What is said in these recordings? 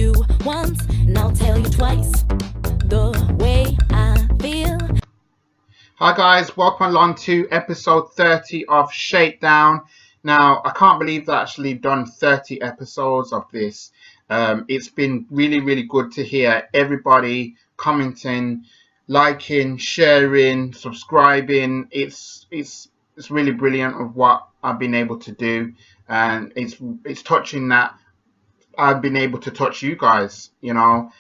you once, and I'll tell you twice the way I feel. Hi guys, welcome along to episode 30 of Shakedown. Now, I can't believe that I've actually done 30 episodes of this. It's been really good to hear everybody commenting, liking, sharing, subscribing. It's really brilliant of what I've been able to do, and it's touching that I've been able to touch you guys, and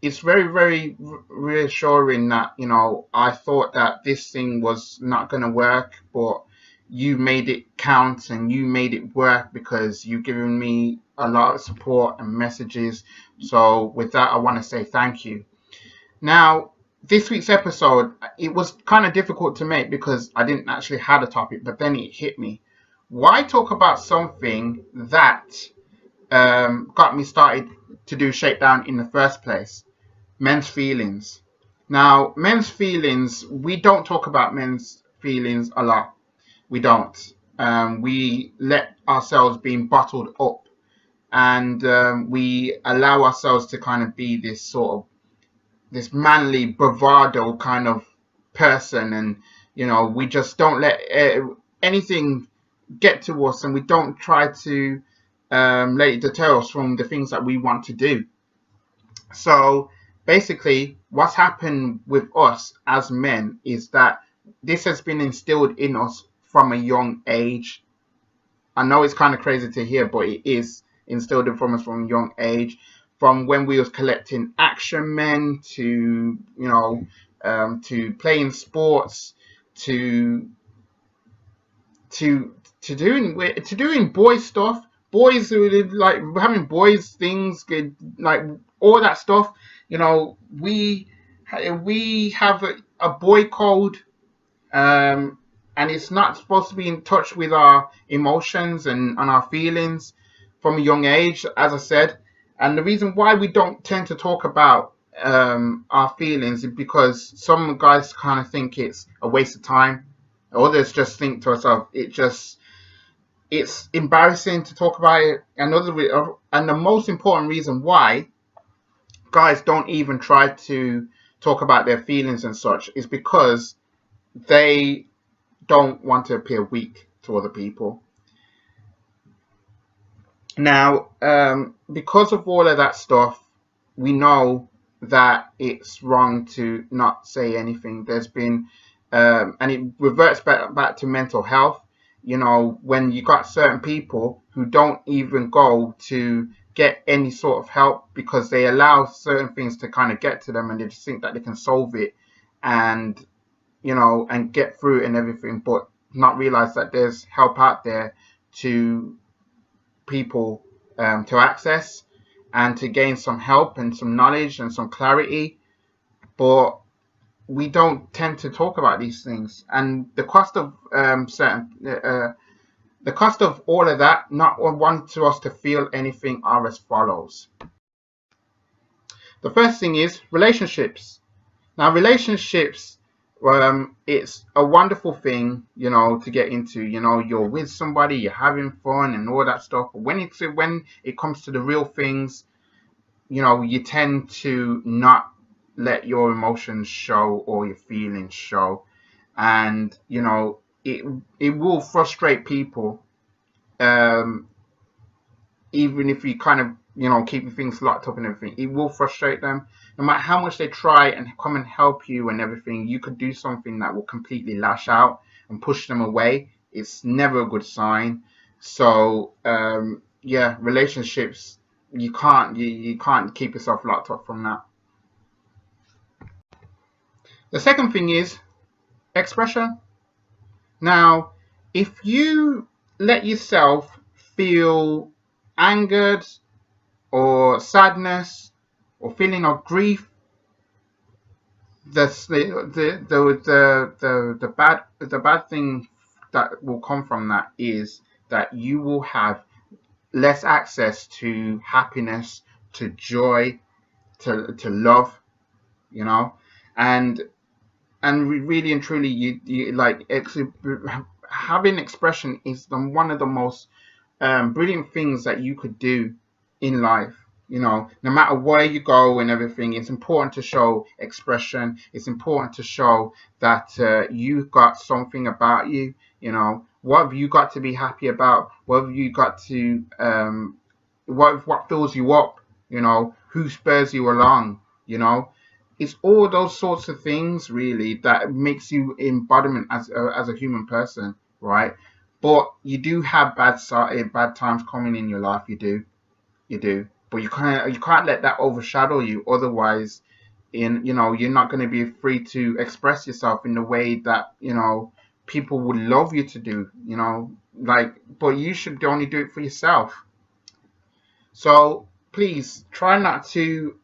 it's very reassuring that, I thought that this thing was not going to work, but you made it count and you made it work because you've given me a lot of support and messages. So with that, I want to say thank you. Now, this week's episode, it was kind of difficult to make because I didn't actually have a topic, but then it hit me. Why talk about something that got me started to do Shakedown in the first place? Men's feelings. Now, men's feelings, we don't talk about men's feelings a lot. We don't. We let ourselves be bottled up, and we allow ourselves to kind of be this manly bravado kind of person, and we just don't let anything get to us, and we don't try to let it deter us from the things that we want to do. So basically, what's happened with us as men is that this has been instilled in us from a young age. I know it's kind of crazy to hear, but it is instilled from us from a young age. From when we was collecting action men to to playing sports to doing boy stuff, boys who like having boys things, like all that stuff. We have a boy code, and it's not supposed to be in touch with our emotions and our feelings from a young age, as I said. And the reason why we don't tend to talk about our feelings is because some guys kind of think it's a waste of time. Others just think to ourselves, it's embarrassing to talk about it. And the most important reason why guys don't even try to talk about their feelings and such is because they don't want to appear weak to other people. Now, because of all of that stuff, we know that it's wrong to not say anything. There's been, and it reverts back to mental health. When you got certain people who don't even go to get any sort of help because they allow certain things to kind of get to them, and they just think that they can solve it and get through it and everything, but not realize that there's help out there to people to access and to gain some help and some knowledge and some clarity. But we don't tend to talk about these things, and the cost of the cost of all of that, not want to us to feel anything, are as follows. The first thing is relationships. Now, relationships, it's a wonderful thing, to get into. You're with somebody, you're having fun and all that stuff. But when it comes to the real things, you tend to not let your emotions show or your feelings show, and it will frustrate people, even if you kind of keep things locked up and everything. It will frustrate them. No matter how much they try and come and help you and everything, you could do something that will completely lash out and push them away. It's never a good sign. So relationships, you can't keep yourself locked up from that. The second thing is expression. Now, if you let yourself feel angered or sadness or feeling of grief, the bad thing that will come from that is that you will have less access to happiness, to joy, to love, and really and truly, you like having expression is one of the most brilliant things that you could do in life. No matter where you go and everything, it's important to show expression. It's important to show that you've got something about you. What have you got to be happy about? What have you got to what fills you up? Who spurs you along? It's all those sorts of things really that makes you embodiment as a human person, right? But you do have bad times coming in your life. You do, but you can't let that overshadow you. Otherwise, you're not going to be free to express yourself in the way that people would love you to do. But you should only do it for yourself. So please try not to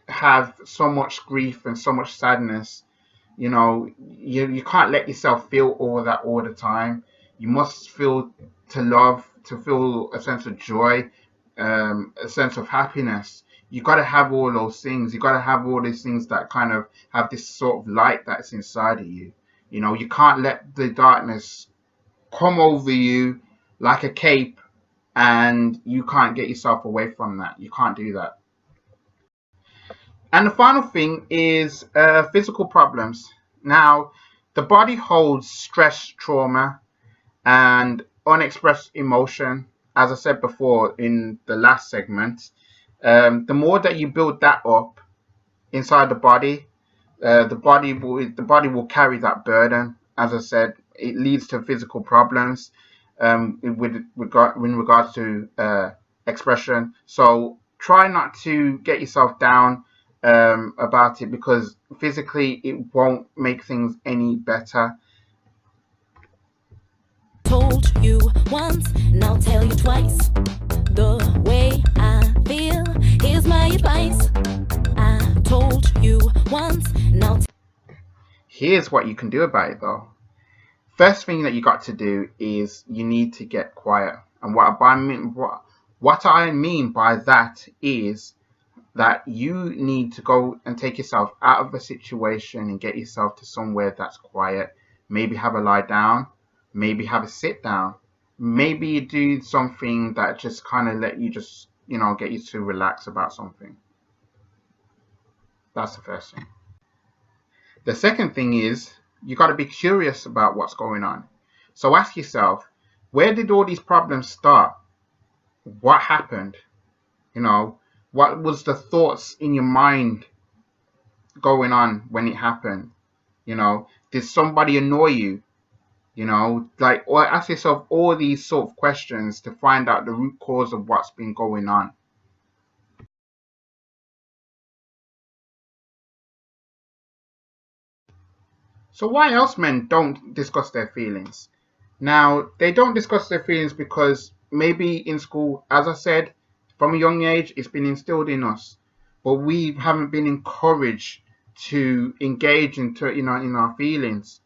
have so much grief and so much sadness. You can't let yourself feel all that all the time. You must feel to love, to feel a sense of joy, a sense of happiness. You got to have all those things. You got to have all these things that kind of have this sort of light that's inside of you. You can't let the darkness come over you like a cape, and you can't get yourself away from that. You can't do that. And the final thing is physical problems. Now, the body holds stress, trauma, and unexpressed emotion. As I said before in the last segment, the more that you build that up inside the body will carry that burden. As I said, it leads to physical problems in regards to expression. So try not to get yourself down about it, because physically it won't make things any better. Told you once, and I'll tell you twice. The way I feel, here's my advice. I told you once, and I'll Here's what you can do about it though. First thing that you got to do is you need to get quiet. And what I mean by that is that you need to go and take yourself out of a situation and get yourself to somewhere that's quiet. Maybe have a lie down, maybe have a sit down, maybe you do something that just kind of let you just, get you to relax about something. That's the first thing. The second thing is you got to be curious about what's going on. So ask yourself, where did all these problems start? What happened? What was the thoughts in your mind going on when it happened? Did somebody annoy you? Or ask yourself all these sort of questions to find out the root cause of what's been going on. So why else men don't discuss their feelings? Now, they don't discuss their feelings because maybe in school, as I said, from a young age, it's been instilled in us, but we haven't been encouraged to engage in our feelings.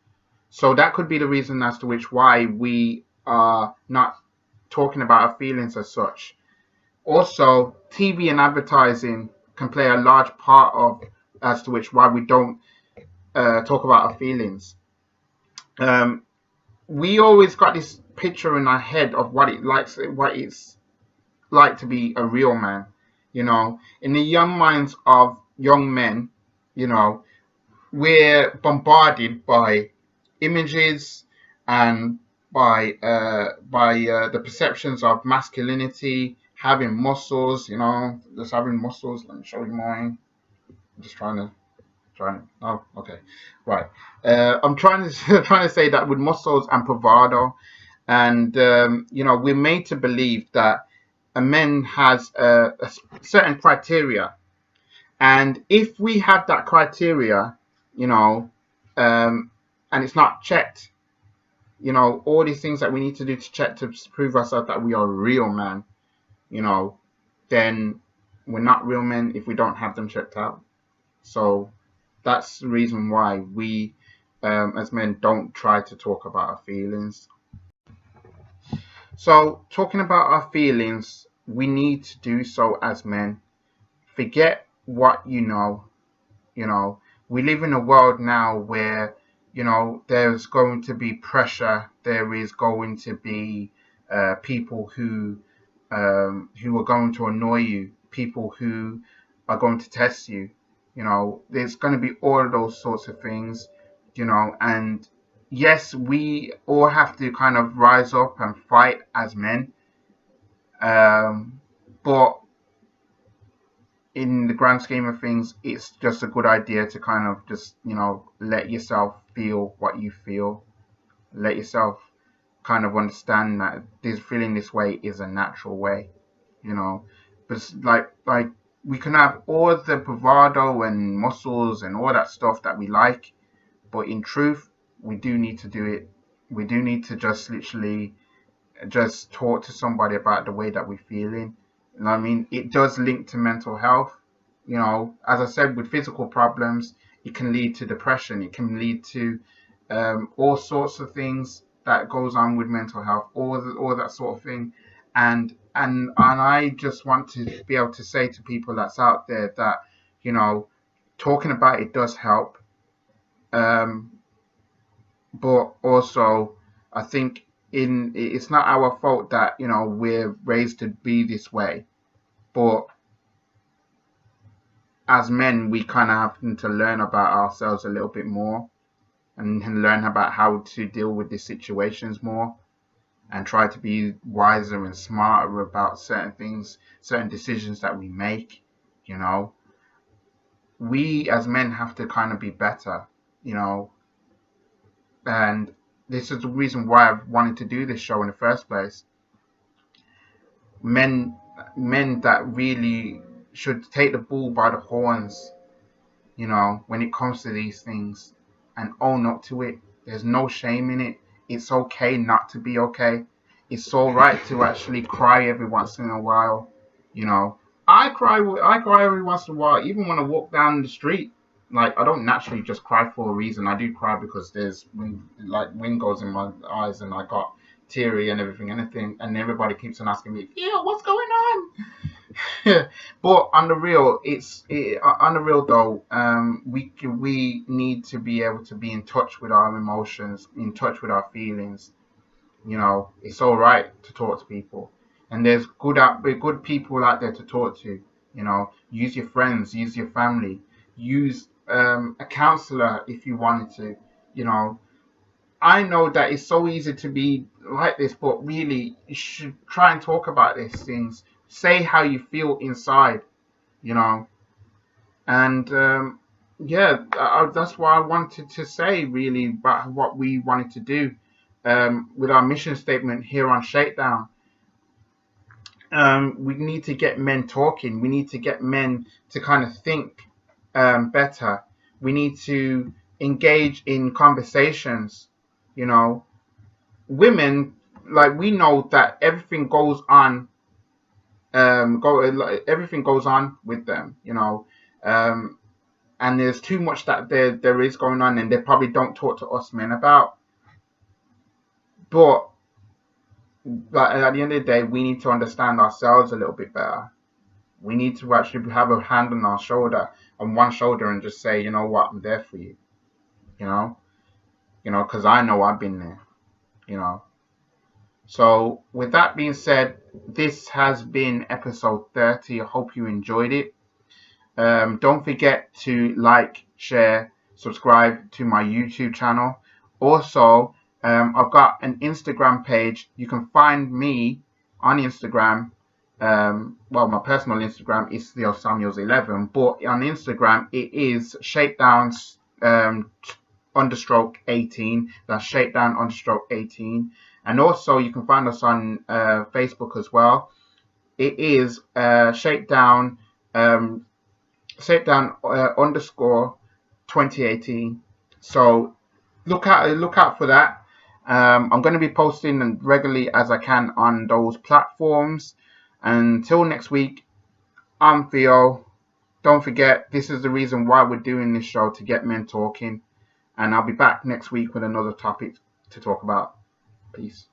So that could be the reason as to which why we are not talking about our feelings as such. Also, TV and advertising can play a large part of as to which why we don't talk about our feelings. Um, we always got this picture in our head of what it's like to be a real man. In the young minds of young men, you know, we're bombarded by images and by the perceptions of masculinity, having muscles. Just having muscles. Let me show you mine. I'm just trying. Oh, okay, right. I'm trying to trying to say that with muscles and bravado, and we're made to believe that a man has a certain criteria, and if we have that criteria, you know, and it's not checked, all these things that we need to do to check to prove ourselves that we are a real man, you know, then we're not real men if we don't have them checked out. So that's the reason why we, as men, don't try to talk about our feelings. So, talking about our feelings, we need to do so as men. Forget what you know. You know, we live in a world now where, there's going to be pressure. There is going to be people who who are going to annoy you, people who are going to test you. There's going to be all of those sorts of things, and yes, we all have to kind of rise up and fight as men. But in the grand scheme of things, it's just a good idea to kind of just, let yourself feel what you feel. Let yourself kind of understand that this feeling this way is a natural way, But it's like we can have all the bravado and muscles and all that stuff that we like, but in truth, we do need to do it. We do need to just literally just talk to somebody about the way that we're feeling. You know what I mean? It does link to mental health. As I said, with physical problems, it can lead to depression. It can lead to all sorts of things that goes on with mental health, all that sort of thing. And I just want to be able to say to people that's out there that, talking about it does help. But also, I think it's not our fault that we're raised to be this way, but as men we kind of have to learn about ourselves a little bit more and learn about how to deal with these situations more and try to be wiser and smarter about certain things, certain decisions that we make. We as men have to kind of be better, and this is the reason why I've wanted to do this show in the first place. Men that really should take the bull by the horns, when it comes to these things, and own up to it. There's no shame in it. It's okay not to be okay. It's all right to actually cry every once in a while. I cry every once in a while, even when I walk down the street. Like, I don't naturally just cry for a reason. I do cry because there's wind goes in my eyes and I got teary and everything, and everybody keeps on asking me, yeah, what's going on? But on the real, though, we need to be able to be in touch with our emotions, in touch with our feelings. It's all right to talk to people, and there's good people out there to talk to. Use your friends, use your family, use a counselor if you wanted to. I know that it's so easy to be like this, but really, you should try and talk about these things. Say how you feel inside, and yeah, that's what I wanted to say, really, about what we wanted to do with our mission statement here on Shakedown. We need to get men talking. We need to get men to kind of think better. We need to engage in conversations. Women, like, we know that everything goes on. Everything goes on with them. And there's too much that there is going on, and they probably don't talk to us men about. But at the end of the day, we need to understand ourselves a little bit better. We need to actually have a hand on our shoulder, on one shoulder, and just say, you know what, I'm there for you. Because I know I've been there. So with that being said, this has been episode 30. I hope you enjoyed it. Don't forget to like, share, subscribe to my YouTube channel. Also, I've got an Instagram page. You can find me on Instagram. My personal Instagram is Theo Samuels 11, but on Instagram it is shakedowns understroke 18. That's shakedown understroke 18. And also you can find us on Facebook as well. It is shakedown underscore 2018. So look out for that. I'm going to be posting regularly as I can on those platforms. Until next week, I'm Theo. Don't forget, this is the reason why we're doing this show, to get men talking. And I'll be back next week with another topic to talk about. Peace.